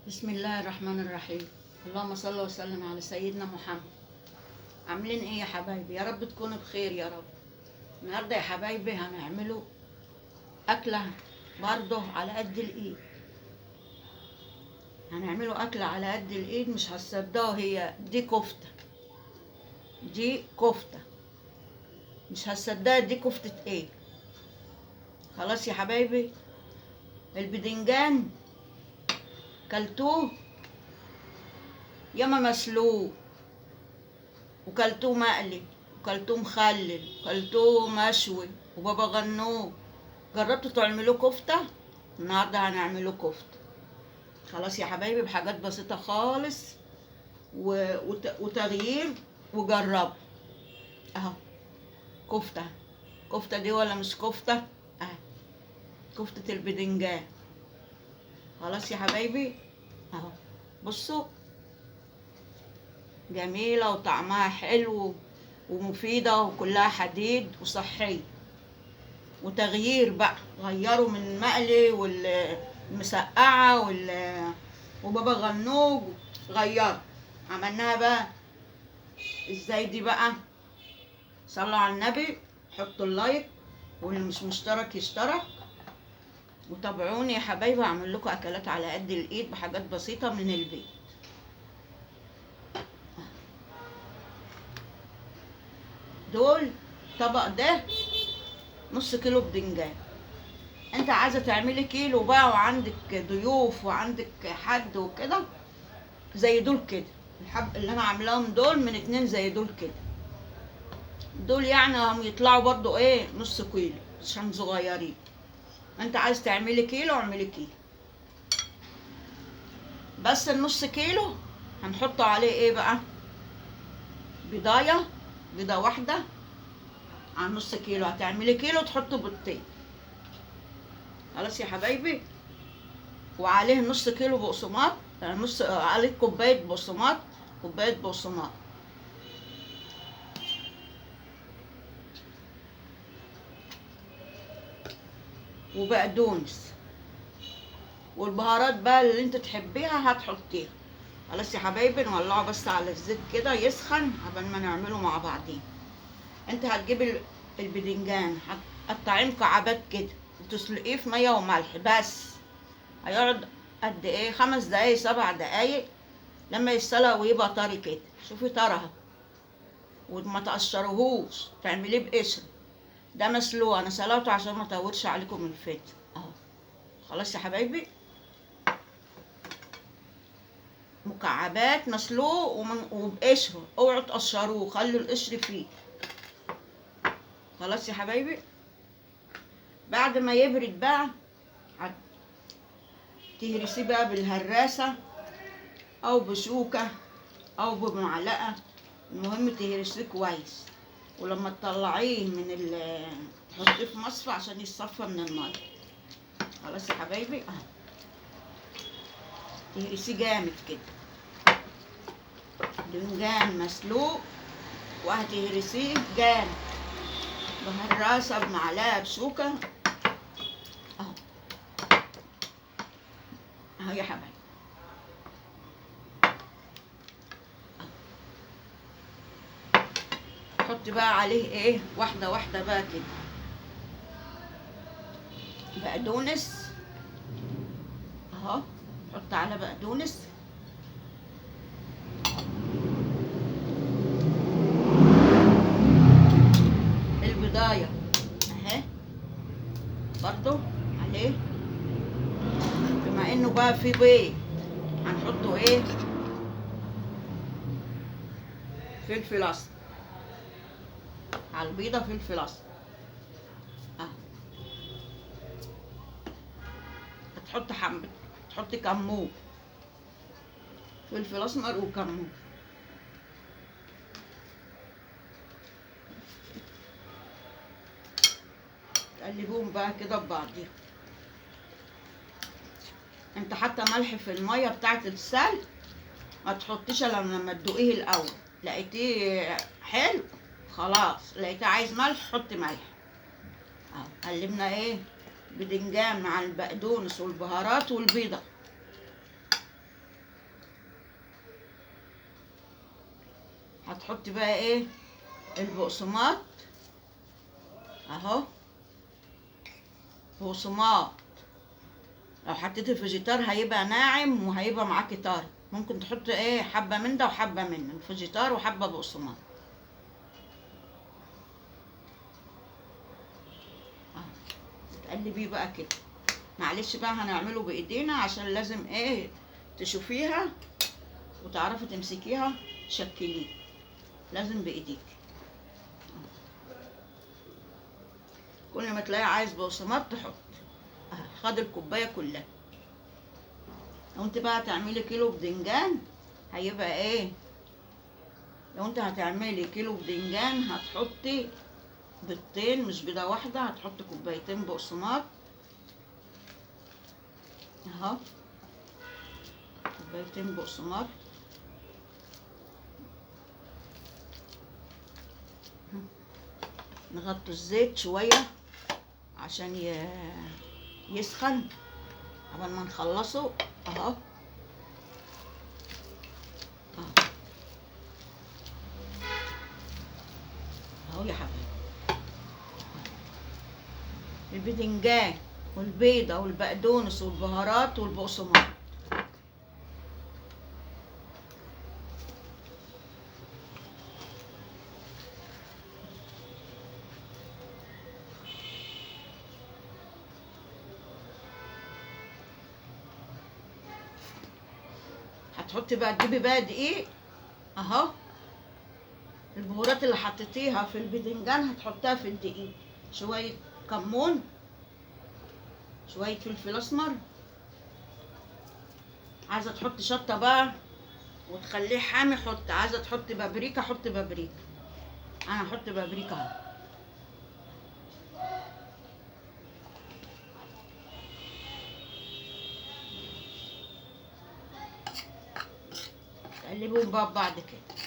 بسم الله الرحمن الرحيم. اللهم صل وسلم على سيدنا محمد. عاملين ايه يا حبايبي؟ يا رب تكونوا بخير يا رب. النهارده يا حبايبي هنعمله اكله برضه على قد الايد. هنعمله اكله على قد الايد، مش هتصدقوا، هي دي كفته. دي كفته، مش هتصدقوا دي كفته ايه. خلاص يا حبايبي، البدنجان كلتوه ياما مسلوق، وكلتوه مقلي، وكلتوه مخلل، وكلتوه مشوي وبابا غنوج. جربتوا تعملوه كفتة؟ النهارده هنعمله كفتة. خلاص يا حبايبي، بحاجات بسيطة خالص وتغيير، وجربوا اهو. كفتة، كفتة دي ولا مش كفتة؟ اهي كفتة البدنجان. خلاص يا حبايبي اهو، بصوا جميلة وطعمها حلو ومفيدة وكلها حديد وصحية. وتغيير بقى، غيروا من المقلي والمسقعة وبابا غنوج، غيروا. عملناها بقى ازاي دي بقى؟ صلوا على النبي، حطوا اللايك، واللي مش مشترك يشترك، وتابعوني يا حبايبي. هعمل لكم اكلات على قد الايد بحاجات بسيطة من البيت. دول طبق ده نص كيلو بدنجان. انت عايزه تعملي كيلو بقى وعندك ضيوف وعندك حد وكده، زي دول كده. الحب اللي انا عاملاهم دول من 2 زي دول كده. دول يعني هم يطلعوا برضو ايه، نص كيلو عشان صغيرين. انت عايز تعملي كيلو اعملي كيلو. بس النص كيلو هنحط عليه ايه بقى؟ بيضايه، بيضه واحده. على نص كيلو هتعملي كيلو تحطوا بيضتين. خلاص يا حبايبي. وعليه نص كيلو بقسماط، يعني نص عليه كوبايه بقسماط، كوبايه بقسماط. وبقدونس، والبهارات بقى اللي انت تحبيها هتحطيها. خلاص يا حبايبي، نولعه بس على الزيت كده يسخن قبل ما نعمله مع بعضين. انت هتجيبي البدنجان، هتقطعيه مكعبات كده، وتسلقيه في ميه وملح بس. هيقعد قد ايه؟ 5 دقايق 7 دقايق لما يتسلق ويبقى طري كده. شوفي طرها، وما تقشرهوش، تعمليه بقشر. ده مسلوق، انا سلقته عشان ما اطولش عليكم الفيديو اهو. خلاص يا حبايبي، مكعبات مسلوق وبقشره، اوعوا تقشروه، خلوا القشر فيه. خلاص يا حبايبي. بعد ما يبرد بقى تهرسيه بقى بالهراسه او بشوكه او بمعلقه. المهم تهرسيه كويس، ولما تطلعيه تحطيه في مصفى عشان يتصفى من الميه. خلاص يا حبايبي اهو، تهرسيه جامد كده. دنجان مسلوق وهتهرسيه جامد بهراسه بمعلقه بشوكه اهو. اهو يا حبايبي، حطي بقى عليه ايه، واحده واحده بقى كده. بقدونس اهو، حط على بقدونس. البضايه اهي برضو عليه. بما انه بقى في بيض هنحطه ايه، فلفل اسمر على البيضه، فلفل اسمر اهو. هتحط تحطي كمون، فلفل اسمر وكمون. تقلبوهم بقى كده ببعضيهم. انت حاطه ملح في الميه بتاعه السلق، ما تحطيش الا لما تدوقيه الاول. لقيتيه حلو خلاص، لقيتيه عايز ملح حطي ملح اهو. قلبنا ايه، بدنجان مع البقدونس والبهارات والبيضه. هتحطي بقى ايه البقسماط اهو. بقسماط لو حطيتي الفيجيتار هيبقى ناعم وهيبقى معاكي طري. ممكن تحطي ايه حبه من ده وحبه من الفيجيتار وحبه بقسماط. تقلبيه بقى كده. معلش بقى هنعمله بايدينا عشان لازم ايه تشوفيها وتعرفي تمسكيها تشكليه. لازم بايديك. كل ما تلاقي عايز بقسماط تحط. خد الكوبايه كلها. لو انت بقى هتعملي كيلو بدنجان هيبقى ايه، لو انت هتعملي كيلو بدنجان هتحطي بيضتين مش بيضه واحده. هتحطي كوبايتين بقسماط اهو. كوبايتين بقسماط نغطي الزيت شويه عشان يسخن قبل ما نخلصه اهو. اهو يا حبيبي البدنجان والبيضه والبقدونس والبهارات والبقسماط. هتحطي بقى تجيبي بقى دقيق اهو. البهارات اللي حطيتيها في البدنجان هتحطها في الدقيق. شويه كمون، شويه فلفل اسمر. عايزه تحطي شطه بقى وتخليه حامي حطي. عايزه تحطي بابريكا حطي بابريكا. انا هحط بابريكا اهو. تقلبهم بقى ببعض كده.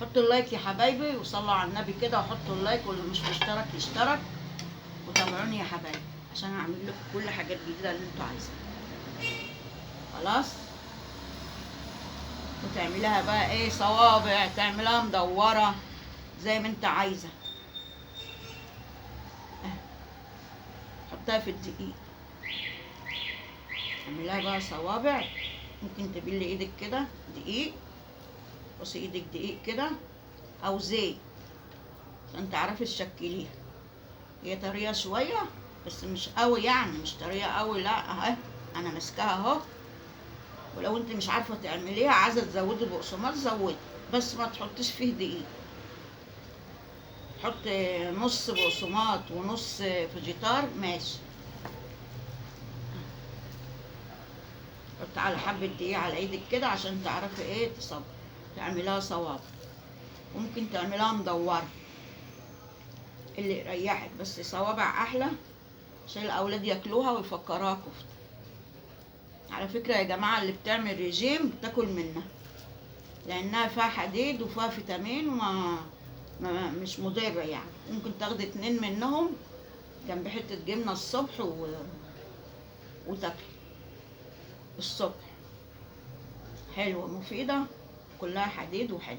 حطوا اللايك يا حبايبي وصلوا على النبي كده وحطوا اللايك، واللي مش مشترك يشترك وتابعوني يا حبايبي عشان اعمل لكم كل حاجات جديده اللي انتوا عايزينها. خلاص. وتعملها بقى ايه صوابع، تعملها مدوره زي ما انت عايزه. حطها في الدقيق. اعملها بقى صوابع. ممكن تبلي ايدك كده دقيق. بصي ايدك دقيق كده او زيت عشان تعرفي تشكليها. هي طريه شويه بس مش قوي يعني، مش طريه قوي لا. اهي انا ماسكاها اهو. ولو انت مش عارفه تعمليها عايزه تزودي بقسماط زودي، بس ما تحطيش فيه دقيق. حط نص بقسماط ونص فيجيتار ماشي. حط على حبه دقيق على ايدك كده عشان تعرفي ايه تعمليها صوابع. وممكن تعمليها مدوره اللي يريحك، بس صوابع احلى عشان الاولاد ياكلوها ويفكروها كفته. على فكره يا جماعه اللي بتعمل ريجيم بتاكل منها لانها فيها حديد وفيها فيتامين مش مضره يعني. ممكن تاخدي 2 منهم جنب حته جبنه الصبح وتاكلي الصبح. حلوه مفيده كلها حديد وحلو.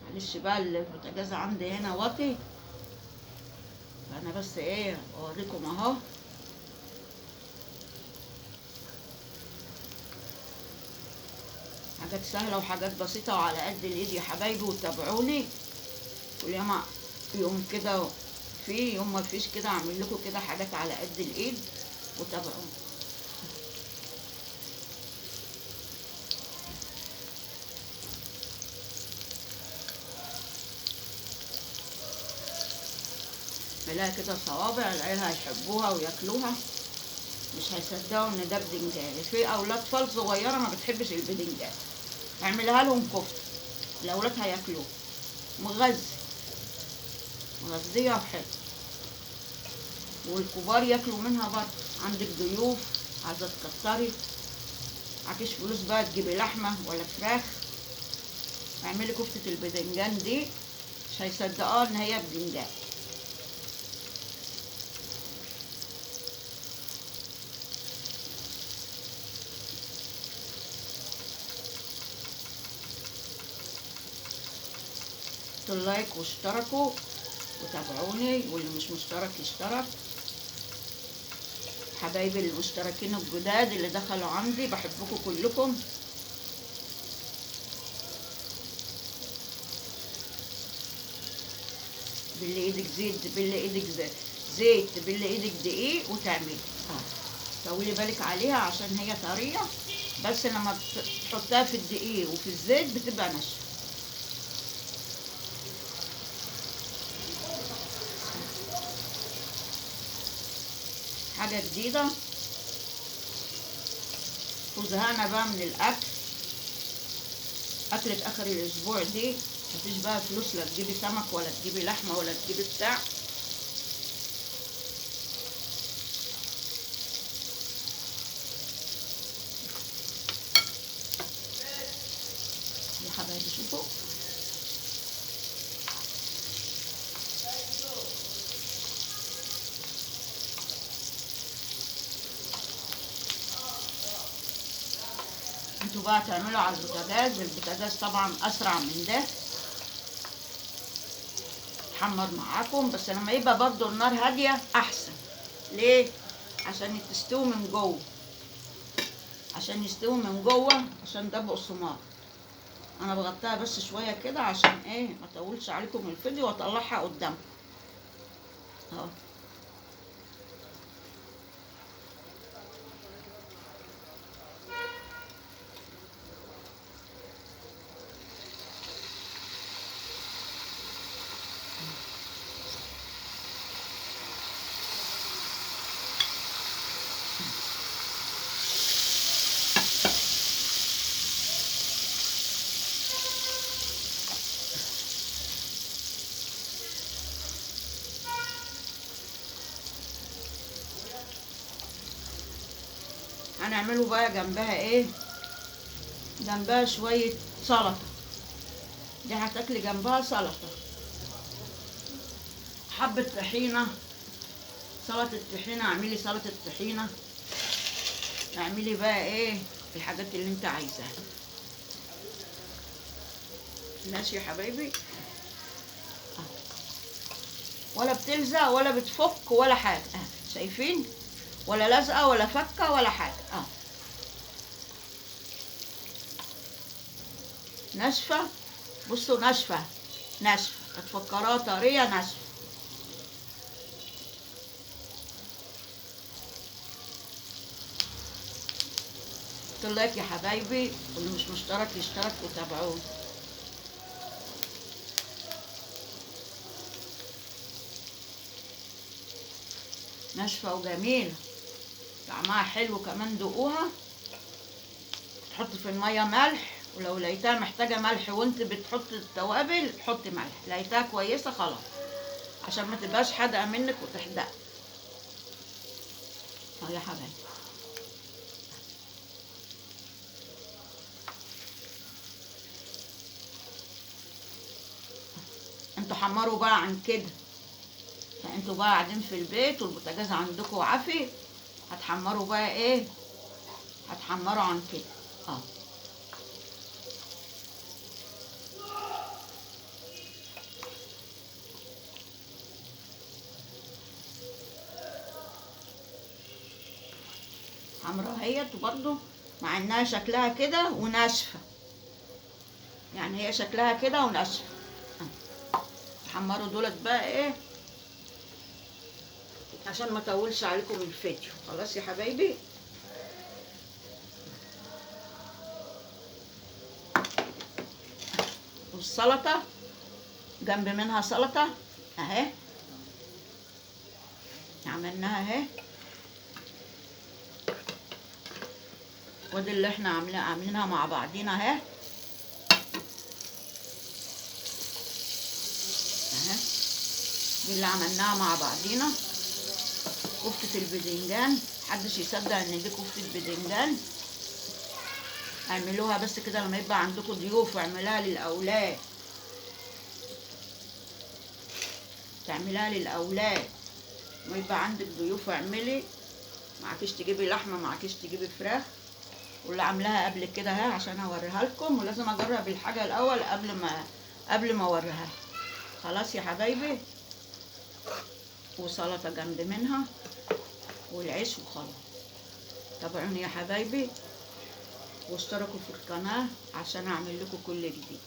معلش بقى البوتاجاز عندي هنا واطي فانا بس ايه اوريكم اهو. حاجات سهله وحاجات بسيطه وعلى قد الايد يا حبايبي. وتابعوني كل يوم كده، في يوم ما فيش كده اعمل لكم كده حاجات على قد الايد وتابعوني. اعملها كده صوابع العيال هيحبوها وياكلوها مش هيصدقوا ان ده بدنجان. في اولاد فال صغيره ما بتحبش البدنجان اعملها لهم كفته الاولاد هياكلوه. مغذيه وحلو والكبار ياكلوا منها برضه. عندك ضيوف عايزه تكتري معكيش فلوس بقى تجيبي لحمه ولا فراخ، اعملي كفته البدنجان دي، مش هيصدقوها ان هي بدنجان. لايك واشتركوا وتابعوني، واللي مش مشترك يشترك. حبايبي المشتركين الجداد اللي دخلوا عندي بحبكم كلكم. باللي ايدك زيت، باللي ايدك زيت، باللي ايدك دقيق وتعملي. طولي بالك عليها عشان هي طريه، بس لما بتحطها في الدقيق وفي الزيت بتبقى ناشفه. حاجه جديده وزهقنا بقى من الاكل، اكلة اخر الاسبوع دي مفيش بقى فلوس، لا تجيبي سمك ولا تجيبي لحمه ولا تجيبي بتاع. يا حبايبي شوفوا انتوا بقى تعملوا على البوتاجاز. البوتاجاز طبعا اسرع من ده، تحمر معاكم، بس لما يبقى برضو النار هاديه احسن. ليه؟ عشان تستوي من جوه، عشان يستوي من جوه، عشان ده بقسماط. انا بغطيها بس شويه كده عشان ايه ما اطولش عليكم الفيديو واطلعها قدامكم اهو. هنعمله بقى جنبها ايه؟ جنبها شويه سلطه. دي هتاكلي جنبها سلطه، حبه طحينه، سلطه طحينه، اعملي سلطه طحينه، اعملي بقى ايه الحاجات اللي انت عايزاها. ماشي يا حبايبي؟ ولا بتلزق ولا بتفك ولا حاجه، شايفين؟ ولا لازقه ولا فكه ولا حاجه. ناشفه، بصوا ناشفه، ناشفه هتفكرها طريه ناشفه. لايك يا حبايبي، واللي مش مشترك يشترك وتابعوني. ناشفه وجميله، طعمها حلو كمان، دوقوها. تحطي في الميه ملح، ولو لقيتها محتاجه ملح وانت بتحطي التوابل حطي ملح، لقيتها كويسه خلاص، عشان ما تبقاش حادقه منك وتحدق. اهو يا حبايبي. انتوا حمروا بقى عن كده، فانتوا بقى قاعدين في البيت والبوتاجاز عندكم عافي، هتحمروا بقى ايه؟ هتحمروا عن كده. حمرا اهيت برضو، مع انها شكلها كده وناشفه، يعني هي شكلها كده وناشفه. حمروا دولت بقى ايه عشان ما اطولش عليكم الفيديو. خلاص يا حبايبي؟ والسلطه جنب منها سلطه اهي، عملناها اهي، ودي اللي احنا عاملينها مع بعضينا اهي اهي، دي اللي عملناها مع بعضينا. كفتة البدنجان، محدش يصدق ان دي كفتة بدنجان. اعملوها بس كده لما يبقى عندكم ضيوف، واعملها للاولاد، تعملها للاولاد لما يبقى عندك ضيوف اعملي. معكيش تجيبي لحمه، معكيش تجيبي فراخ، واللي عاملاها قبل كده اهي عشان اوريها لكم، ولازم اجرب الحاجه الاول قبل ما اوريها. خلاص يا حبايبي، وسلطه جنب منها والعيش وخلاص. تابعوني يا حبايبي، واشتركوا في القناه عشان اعمل لكم كل جديد.